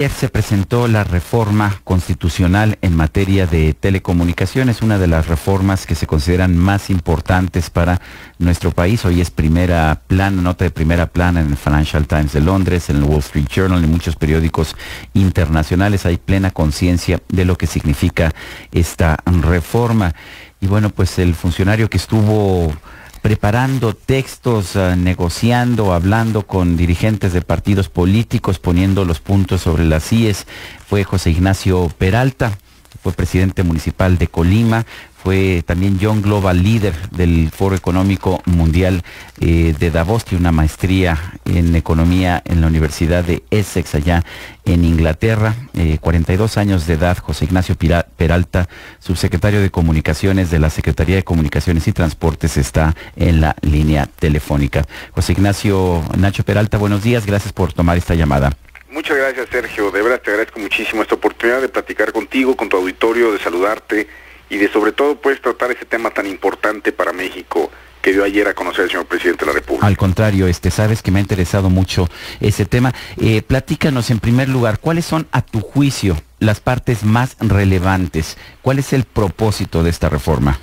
Ayer se presentó la reforma constitucional en materia de telecomunicaciones, una de las reformas que se consideran más importantes para nuestro país. Hoy es primera plana, nota de primera plana en el Financial Times de Londres, en el Wall Street Journal, en muchos periódicos internacionales. Hay plena conciencia de lo que significa esta reforma. Y bueno, pues el funcionario que estuvo preparando textos, negociando, hablando con dirigentes de partidos políticos, poniendo los puntos sobre las íes, fue José Ignacio Peralta, fue presidente municipal de Colima, fue también Young Global Leader del Foro Económico Mundial de Davos, tiene una maestría en economía en la Universidad de Essex, allá en Inglaterra, 42 años de edad. José Ignacio Peralta, subsecretario de Comunicaciones de la Secretaría de Comunicaciones y Transportes, está en la línea telefónica. José Ignacio Nacho Peralta, buenos días, gracias por tomar esta llamada. Muchas gracias, Sergio, de verdad te agradezco muchísimo esta oportunidad de platicar contigo, con tu auditorio, de saludarte y de sobre todo pues tratar ese tema tan importante para México que dio ayer a conocer el señor presidente de la República. Al contrario, sabes que me ha interesado mucho ese tema. Platícanos en primer lugar, ¿cuáles son a tu juicio las partes más relevantes? ¿Cuál es el propósito de esta reforma?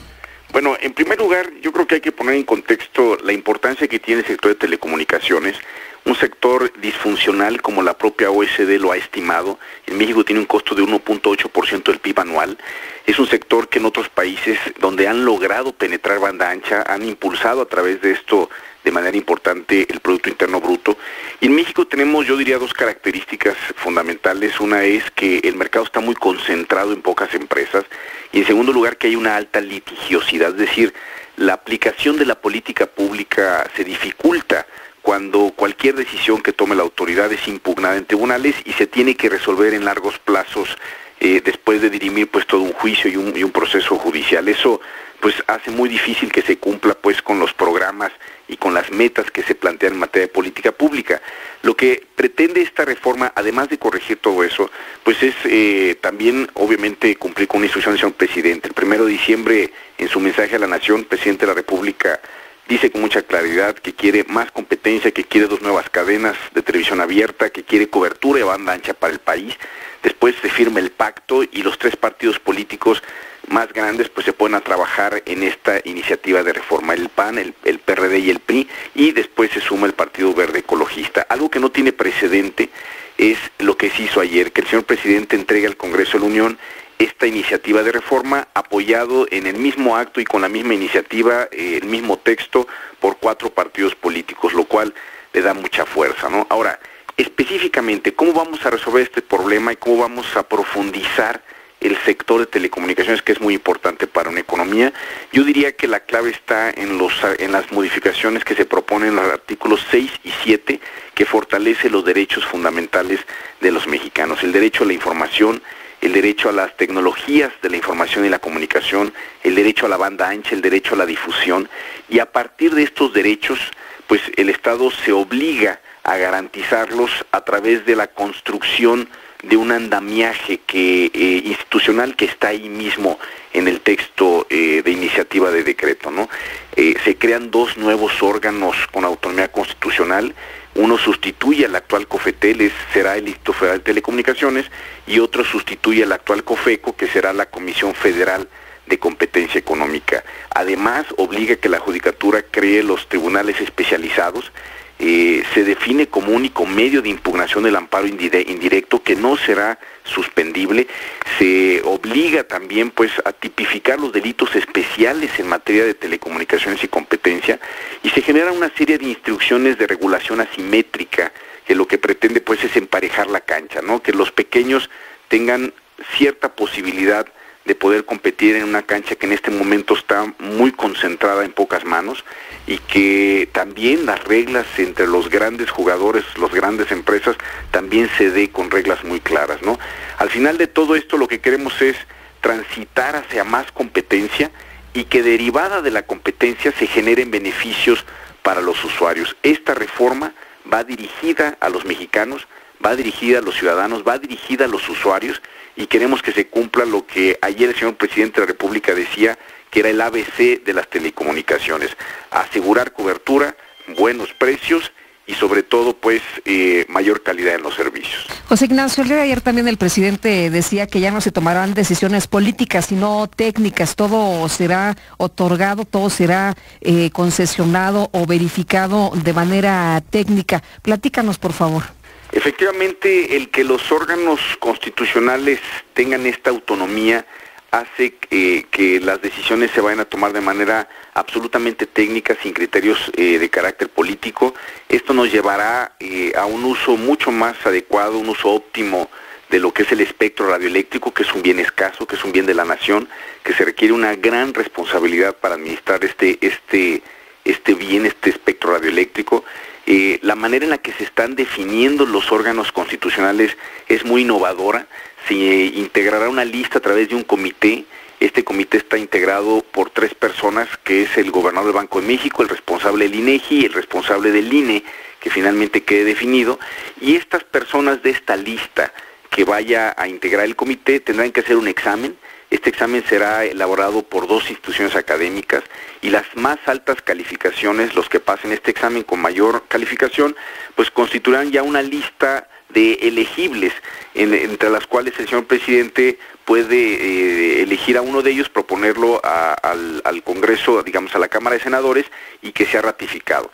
Bueno, en primer lugar, yo creo que hay que poner en contexto la importancia que tiene el sector de telecomunicaciones, un sector disfuncional como la propia OECD lo ha estimado. En México tiene un costo de 1.8% del PIB anual. Es un sector que en otros países donde han logrado penetrar banda ancha, han impulsado a través de esto de manera importante el Producto Interno Bruto. Y en México tenemos, yo diría, dos características fundamentales. Una es que el mercado está muy concentrado en pocas empresas y en segundo lugar que hay una alta litigiosidad, es decir, la aplicación de la política pública se dificulta cuando cualquier decisión que tome la autoridad es impugnada en tribunales y se tiene que resolver en largos plazos después de dirimir pues todo un juicio y un proceso judicial. Eso pues hace muy difícil que se cumpla pues con los programas y con las metas que se plantean en materia de política pública. Lo que pretende esta reforma, además de corregir todo eso, pues es también obviamente cumplir con una instrucción del señor presidente. El 1 de diciembre, en su mensaje a la nación, el presidente de la República dice con mucha claridad que quiere más competencia, que quiere 2 nuevas cadenas de televisión abierta, que quiere cobertura de banda ancha para el país. Después se firma el pacto y los 3 partidos políticos más grandes pues se ponen a trabajar en esta iniciativa de reforma, el PAN, el PRD y el PRI, y después se suma el Partido Verde Ecologista. Algo que no tiene precedente es lo que se hizo ayer, que el señor presidente entrega al Congreso de la Unión esta iniciativa de reforma, apoyado en el mismo acto y con la misma iniciativa, el mismo texto, por 4 partidos políticos, lo cual le da mucha fuerza, ¿no? Ahora, específicamente, ¿cómo vamos a resolver este problema y cómo vamos a profundizar el sector de telecomunicaciones, que es muy importante para una economía? Yo diría que la clave está en las modificaciones que se proponen en los artículos 6 y 7, que fortalece los derechos fundamentales de los mexicanos, el derecho a la información, el derecho a las tecnologías de la información y la comunicación, el derecho a la banda ancha, el derecho a la difusión, y a partir de estos derechos, pues el Estado se obliga a garantizarlos a través de la construcción de un andamiaje institucional que está ahí mismo en el texto de iniciativa de decreto, ¿no? Se crean 2 nuevos órganos con autonomía constitucional. Uno sustituye al actual COFETEL, será el Instituto Federal de Telecomunicaciones, y otro sustituye al actual COFECO, que será la Comisión Federal de Competencia Económica. Además, obliga que la Judicatura cree los tribunales especializados. Se define como único medio de impugnación el amparo indirecto, que no será suspendible. Se obliga también pues a tipificar los delitos especiales en materia de telecomunicaciones y competencia, y se genera una serie de instrucciones de regulación asimétrica que lo que pretende pues es emparejar la cancha, ¿no? Que los pequeños tengan cierta posibilidad de poder competir en una cancha que en este momento está muy concentrada en pocas manos, y que también las reglas entre los grandes jugadores, las grandes empresas, también se dé con reglas muy claras, ¿no? Al final de todo esto lo que queremos es transitar hacia más competencia y que derivada de la competencia se generen beneficios para los usuarios. Esta reforma va dirigida a los mexicanos, va dirigida a los ciudadanos, va dirigida a los usuarios, y queremos que se cumpla lo que ayer el señor presidente de la República decía, que era el ABC de las telecomunicaciones: asegurar cobertura, buenos precios y sobre todo pues mayor calidad en los servicios. José Ignacio, el día de ayer también el presidente decía que ya no se tomarán decisiones políticas, sino técnicas, todo será otorgado, todo será concesionado o verificado de manera técnica. Platícanos, por favor. Efectivamente, el que los órganos constitucionales tengan esta autonomía hace que las decisiones se vayan a tomar de manera absolutamente técnica, sin criterios de carácter político. Esto nos llevará a un uso mucho más adecuado, un uso óptimo de lo que es el espectro radioeléctrico, que es un bien escaso, que es un bien de la nación, que se requiere una gran responsabilidad para administrar este bien, este espectro radioeléctrico. La manera en la que se están definiendo los órganos constitucionales es muy innovadora. Se integrará una lista a través de un comité. Este comité está integrado por 3 personas, que es el gobernador del Banco de México, el responsable del INEGI y el responsable del INE, que finalmente quede definido. Y estas personas de esta lista que vaya a integrar el comité tendrán que hacer un examen. Este examen será elaborado por 2 instituciones académicas y las más altas calificaciones, los que pasen este examen con mayor calificación, pues constituirán ya una lista de elegibles, entre las cuales el señor presidente puede elegir a uno de ellos, proponerlo al Congreso, digamos a la Cámara de Senadores, y que sea ratificado.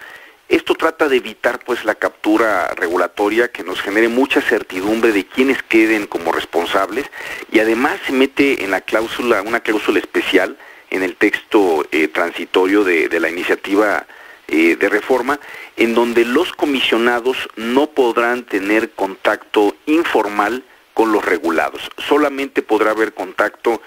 Esto trata de evitar pues la captura regulatoria, que nos genere mucha certidumbre de quiénes queden como responsables, y además se mete en la cláusula, una cláusula especial en el texto transitorio de la iniciativa de reforma, en donde los comisionados no podrán tener contacto informal con los regulados. Solamente podrá haber contacto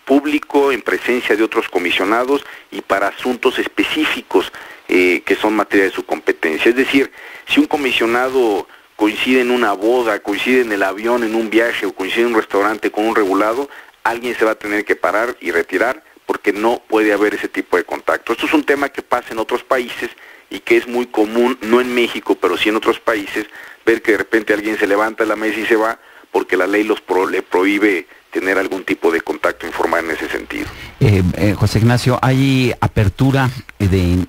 público en presencia de otros comisionados y para asuntos específicos que son materia de su competencia. Es decir, si un comisionado coincide en una boda, coincide en el avión, en un viaje, o coincide en un restaurante con un regulado, alguien se va a tener que parar y retirar, porque no puede haber ese tipo de contacto. Esto es un tema que pasa en otros países y que es muy común, no en México, pero sí en otros países, ver que de repente alguien se levanta de la mesa y se va porque la ley le prohíbe tener algún tipo de contacto informal en ese sentido. José Ignacio, ¿hay apertura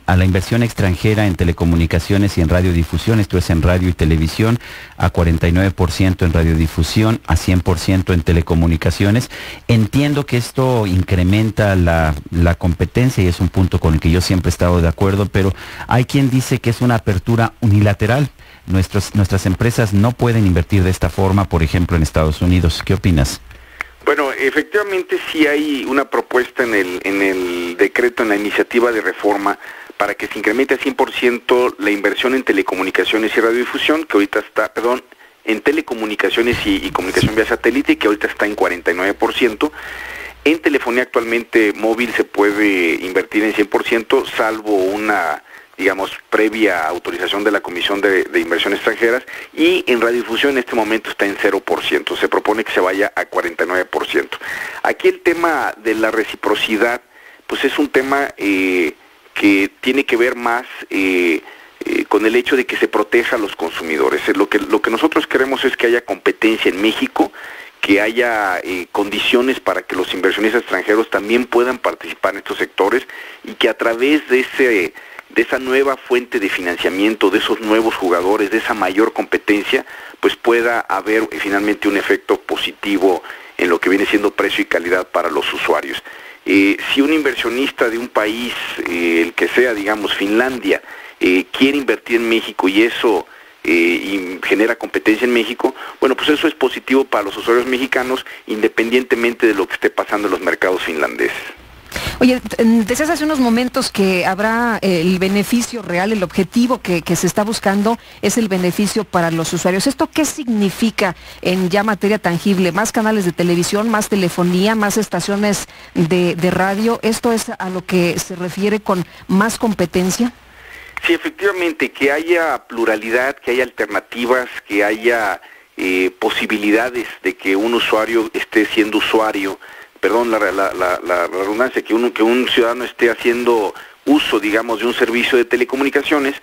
a la inversión extranjera en telecomunicaciones y en radiodifusión? Esto es en radio y televisión, a 49% en radiodifusión, a 100% en telecomunicaciones. Entiendo que esto incrementa la competencia y es un punto con el que yo siempre he estado de acuerdo, pero hay quien dice que es una apertura unilateral. Nuestras empresas no pueden invertir de esta forma, por ejemplo, en Estados Unidos. ¿Qué opinas? Bueno, efectivamente sí hay una propuesta en el decreto, en la iniciativa de reforma, para que se incremente a 100% la inversión en telecomunicaciones y radiodifusión, que ahorita está, en telecomunicaciones y comunicación vía satélite, que ahorita está en 49%. En telefonía actualmente móvil se puede invertir en 100%, salvo una, digamos, previa autorización de la Comisión de Inversión Extranjeras, y en radiodifusión en este momento está en 0%, se propone que se vaya a 49%. Aquí el tema de la reciprocidad, pues es un tema que tiene que ver más con el hecho de que se proteja a los consumidores. Lo que nosotros queremos es que haya competencia en México, que haya condiciones para que los inversionistas extranjeros también puedan participar en estos sectores, y que a través de esa nueva fuente de financiamiento, de esos nuevos jugadores, de esa mayor competencia, pues pueda haber finalmente un efecto positivo en lo que viene siendo precio y calidad para los usuarios. Si un inversionista de un país, el que sea, digamos Finlandia, quiere invertir en México y eso y genera competencia en México, bueno, pues eso es positivo para los usuarios mexicanos, independientemente de lo que esté pasando en los mercados finlandeses. Oye, decías hace unos momentos que habrá el beneficio real, el objetivo que se está buscando es el beneficio para los usuarios. ¿Esto qué significa en ya materia tangible? ¿Más canales de televisión, más telefonía, más estaciones de radio? ¿Esto es a lo que se refiere con más competencia? Sí, efectivamente, que haya pluralidad, que haya alternativas, que haya posibilidades de que un usuario esté siendo usuario, la redundancia, que un ciudadano esté haciendo uso, digamos, de un servicio de telecomunicaciones,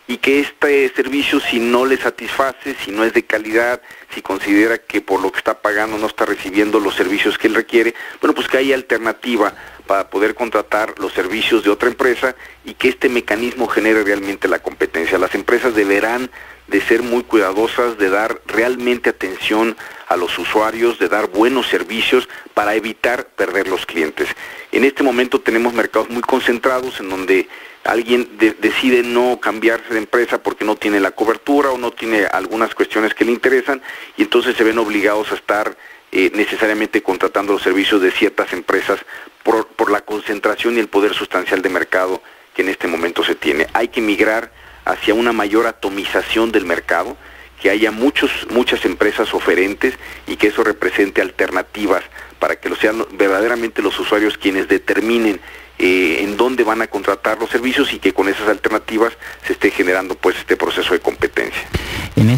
y que este servicio, si no le satisface, si no es de calidad, si considera que por lo que está pagando no está recibiendo los servicios que él requiere, bueno, pues que haya alternativa para poder contratar los servicios de otra empresa y que este mecanismo genere realmente la competencia. Las empresas deberán de ser muy cuidadosas, de dar realmente atención a los usuarios, de dar buenos servicios para evitar perder los clientes. En este momento tenemos mercados muy concentrados en donde alguien decide no cambiarse de empresa porque no tiene la cobertura o no tiene algunas cuestiones que le interesan y entonces se ven obligados a estar necesariamente contratando los servicios de ciertas empresas por la concentración y el poder sustancial de mercado que en este momento se tiene. Hay que migrar hacia una mayor atomización del mercado, que haya muchas empresas oferentes y que eso represente alternativas para que sean verdaderamente los usuarios quienes determinen en dónde van a contratar los servicios y que con esas alternativas se esté generando pues este proceso de competencia. En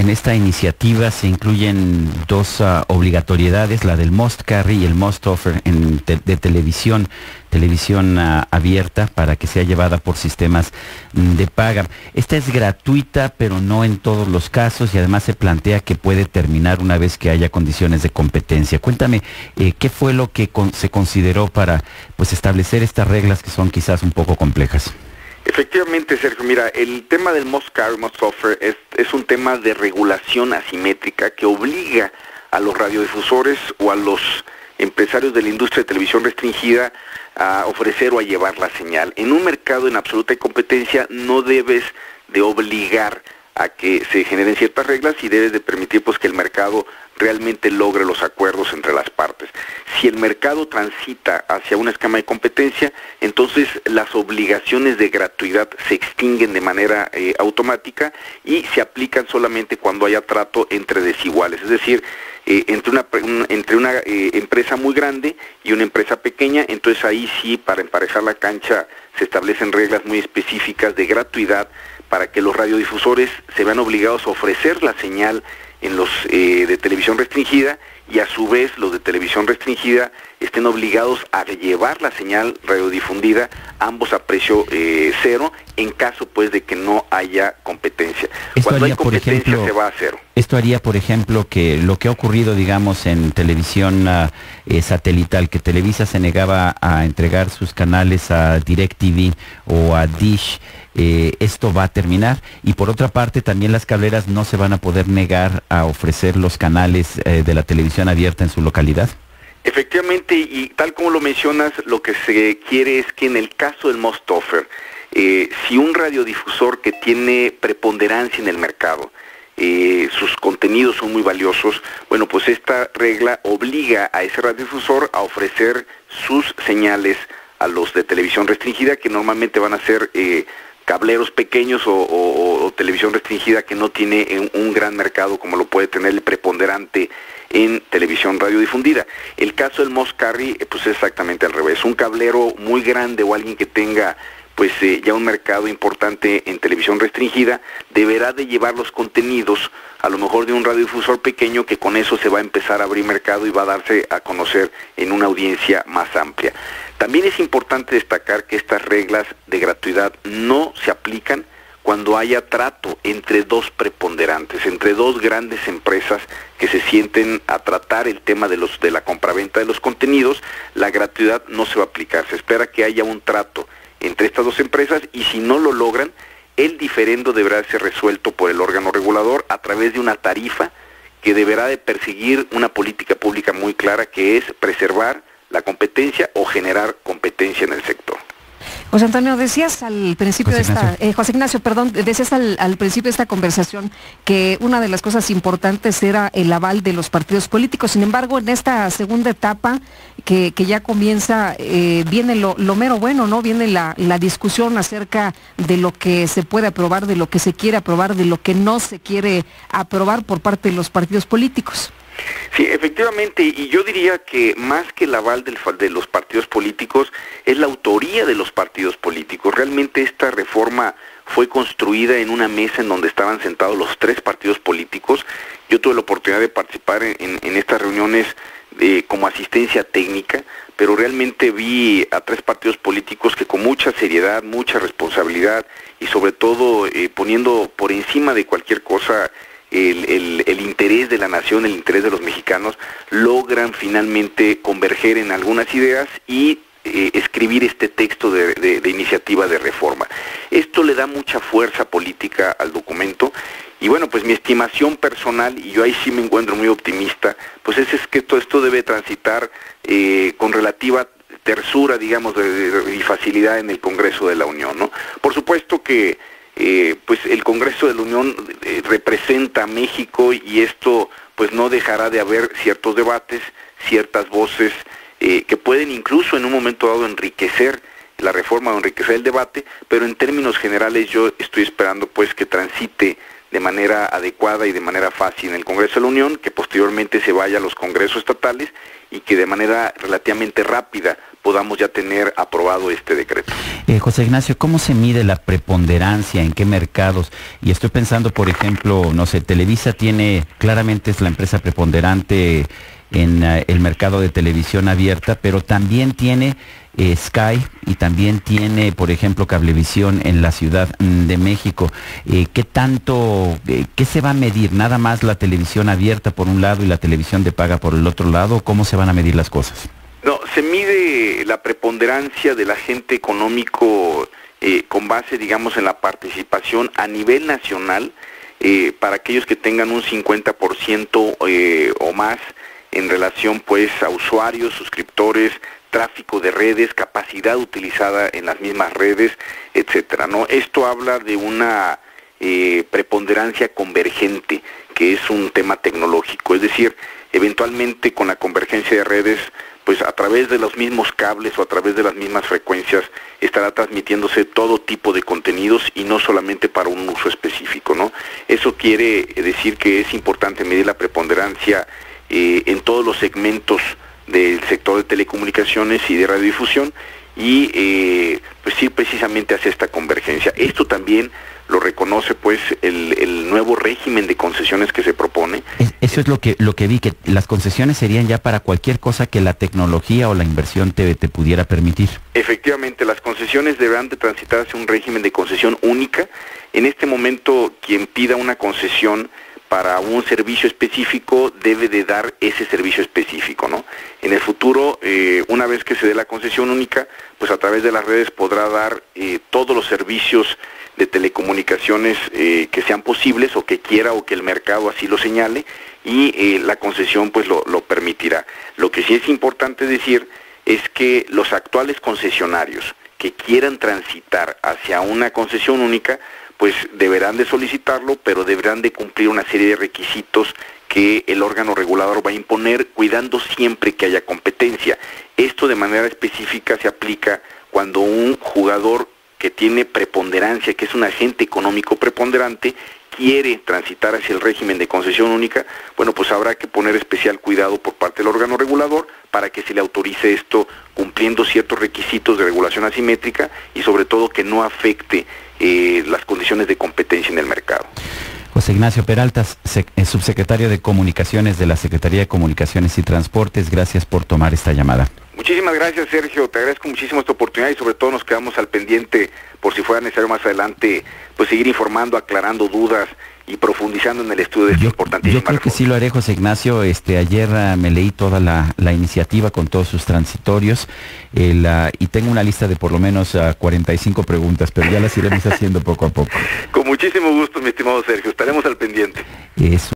esta iniciativa se incluyen dos obligatoriedades, la del must carry y el must offer de televisión abierta para que sea llevada por sistemas de paga. Esta es gratuita, pero no en todos los casos y además se plantea que puede terminar una vez que haya condiciones de competencia. Cuéntame, ¿qué fue lo que se consideró para pues establecer estas reglas que son quizás un poco complejas? Efectivamente, Sergio, mira, el tema del must carry, must offer es un tema de regulación asimétrica que obliga a los radiodifusores o a los empresarios de la industria de televisión restringida a ofrecer o a llevar la señal. En un mercado en absoluta competencia no debes de obligar a que se generen ciertas reglas y debes de permitir pues que el mercado realmente logre los acuerdos entre las partes. Si el mercado transita hacia una escama de competencia, entonces las obligaciones de gratuidad se extinguen de manera automática y se aplican solamente cuando haya trato entre desiguales, es decir, entre una empresa muy grande y una empresa pequeña, entonces ahí sí, para emparejar la cancha, se establecen reglas muy específicas de gratuidad para que los radiodifusores se vean obligados a ofrecer la señal en los de televisión restringida y a su vez los de televisión restringida estén obligados a llevar la señal radiodifundida, ambos a precio cero, en caso pues de que no haya competencia. Cuando hay competencia se va a cero. Esto haría, por ejemplo, que lo que ha ocurrido, digamos, en televisión satelital, que Televisa se negaba a entregar sus canales a DirecTV o a Dish, esto va a terminar, y por otra parte también las cableras no se van a poder negar a ofrecer los canales de la televisión abierta en su localidad. Efectivamente, y tal como lo mencionas, lo que se quiere es que en el caso del must offer, si un radiodifusor que tiene preponderancia en el mercado, sus contenidos son muy valiosos, bueno, pues esta regla obliga a ese radiodifusor a ofrecer sus señales a los de televisión restringida, que normalmente van a ser cableros pequeños o televisión restringida que no tiene un gran mercado como lo puede tener el preponderante en televisión radiodifundida. El caso del must carry pues es exactamente al revés. Un cablero muy grande o alguien que tenga pues ya un mercado importante en televisión restringida deberá de llevar los contenidos a lo mejor de un radiodifusor pequeño, que con eso se va a empezar a abrir mercado y va a darse a conocer en una audiencia más amplia. También es importante destacar que estas reglas de gratuidad no se aplican cuando haya trato entre dos preponderantes, entre dos grandes empresas que se sienten a tratar el tema de la compraventa de los contenidos. La gratuidad no se va a aplicar, se espera que haya un trato entre estas dos empresas y si no lo logran, el diferendo deberá ser resuelto por el órgano regulador a través de una tarifa que deberá de perseguir una política pública muy clara, que es preservar la competencia o generar competencia en el sector. José Antonio, decías al principio José Ignacio, decías al principio de esta conversación que una de las cosas importantes era el aval de los partidos políticos. Sin embargo, en esta segunda etapa que ya comienza, viene lo mero bueno, ¿no? Viene la discusión acerca de lo que se puede aprobar, de lo que se quiere aprobar, de lo que no se quiere aprobar por parte de los partidos políticos. Sí, efectivamente, y yo diría que más que el aval de los partidos políticos, es la autoría de los partidos políticos. Realmente esta reforma fue construida en una mesa en donde estaban sentados los tres partidos políticos. Yo tuve la oportunidad de participar en estas reuniones como asistencia técnica, pero realmente vi a tres partidos políticos que con mucha seriedad, mucha responsabilidad y sobre todo poniendo por encima de cualquier cosa el interés de la nación, el interés de los mexicanos, logran finalmente converger en algunas ideas y escribir este texto de iniciativa de reforma. Esto le da mucha fuerza política al documento. Y bueno, pues mi estimación personal, y yo ahí sí me encuentro muy optimista, pues es que esto debe transitar con relativa tersura, digamos, y facilidad en el Congreso de la Unión, ¿no? Por supuesto que pues el Congreso de la Unión representa a México, y esto pues no dejará de haber ciertos debates, ciertas voces que pueden incluso en un momento dado enriquecer la reforma o enriquecer el debate, pero en términos generales yo estoy esperando pues que transite de manera adecuada y de manera fácil en el Congreso de la Unión, que posteriormente se vaya a los congresos estatales y que de manera relativamente rápida podamos ya tener aprobado este decreto. José Ignacio, ¿cómo se mide la preponderancia? ¿En qué mercados? Y estoy pensando, por ejemplo, no sé, Televisa claramente es la empresa preponderante en el mercado de televisión abierta, pero también tiene Sky y también tiene, por ejemplo, Cablevisión en la Ciudad de México. ¿Qué se va a medir? ¿Nada más la televisión abierta por un lado y la televisión de paga por el otro lado? ¿Cómo se van a medir las cosas? No, se mide la preponderancia del agente económico con base, digamos, en la participación a nivel nacional para aquellos que tengan un 50% o más en relación pues a usuarios, suscriptores, tráfico de redes, capacidad utilizada en las mismas redes, etcétera, ¿no? Esto habla de una preponderancia convergente, que es un tema tecnológico, es decir, eventualmente con la convergencia de redes, pues a través de los mismos cables o a través de las mismas frecuencias estará transmitiéndose todo tipo de contenidos y no solamente para un uso específico, ¿no? Eso quiere decir que es importante medir la preponderancia en todos los segmentos del sector de telecomunicaciones y de radiodifusión y pues sí, precisamente hace esta convergencia. Esto también lo reconoce pues el nuevo régimen de concesiones que se propone. Eso es lo que vi, que las concesiones serían ya para cualquier cosa que la tecnología o la inversión te pudiera permitir. Efectivamente, las concesiones deberán de transitar hacia un régimen de concesión única. En este momento, quien pida una concesión para un servicio específico debe de dar ese servicio específico, ¿no? En el futuro, una vez que se dé la concesión única, pues a través de las redes podrá dar todos los servicios de telecomunicaciones que sean posibles o que quiera o que el mercado así lo señale y la concesión pues lo permitirá. Lo que sí es importante decir es que los actuales concesionarios que quieran transitar hacia una concesión única pues deberán de solicitarlo, pero deberán de cumplir una serie de requisitos que el órgano regulador va a imponer, cuidando siempre que haya competencia. Esto de manera específica se aplica cuando un jugador que tiene preponderancia, que es un agente económico preponderante, quiere transitar hacia el régimen de concesión única, bueno, pues habrá que poner especial cuidado por parte del órgano regulador para que se le autorice esto cumpliendo ciertos requisitos de regulación asimétrica y sobre todo que no afecte las condiciones de competencia en el mercado. José Ignacio Peralta, subsecretario de Comunicaciones de la Secretaría de Comunicaciones y Transportes, gracias por tomar esta llamada. Muchísimas gracias, Sergio, te agradezco muchísimo esta oportunidad y sobre todo nos quedamos al pendiente por si fuera necesario más adelante, pues seguir informando, aclarando dudas y profundizando en el estudio de esta importantísima Yo creo que sí lo haré, José Ignacio. Ayer me leí toda la iniciativa con todos sus transitorios y tengo una lista de por lo menos 45 preguntas, pero ya las iremos haciendo poco a poco. Con muchísimo gusto, mi estimado Sergio, estaremos al pendiente. Eso.